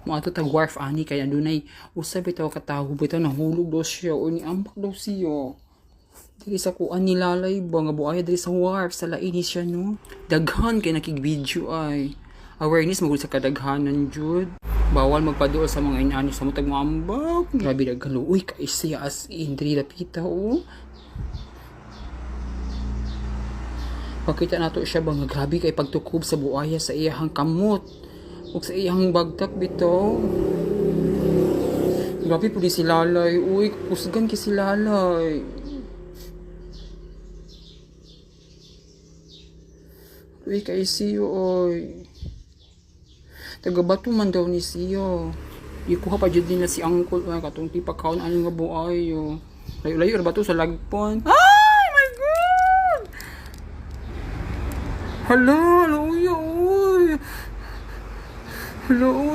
Mo ato tag wharf ani kay adunay usab bitaw katawo bitaw nahulog daw siya o niambak daw siya. Diri sa kuan nilalay ba nga buaya diri sa wharf sa laini siya no. Daghan kay nakig-video ay. Awareness magud sa kadaghanan jud. Bawal magpaduol sa mga inani sa mutag maambak. Grabe daghan uy kay siya as in diri dapita o. Pakita nato siya ba nga grabe kay pagtukob sa buaya sa iyahang kamot ug sa iyahang bagtak bitaw. Grabe po di si Lalay. Uy, kusgan ki si Lalay. Uy, kay siyo, oy. Tagabato man daw ni siyo. Ikuha pa dyan din na si Uncle. Ay, katong tipakaon ano nga buayo. Layo-layo, ba to sa lagpon? Ay, my God! Hala, hala, uy, uy. Hala, uy.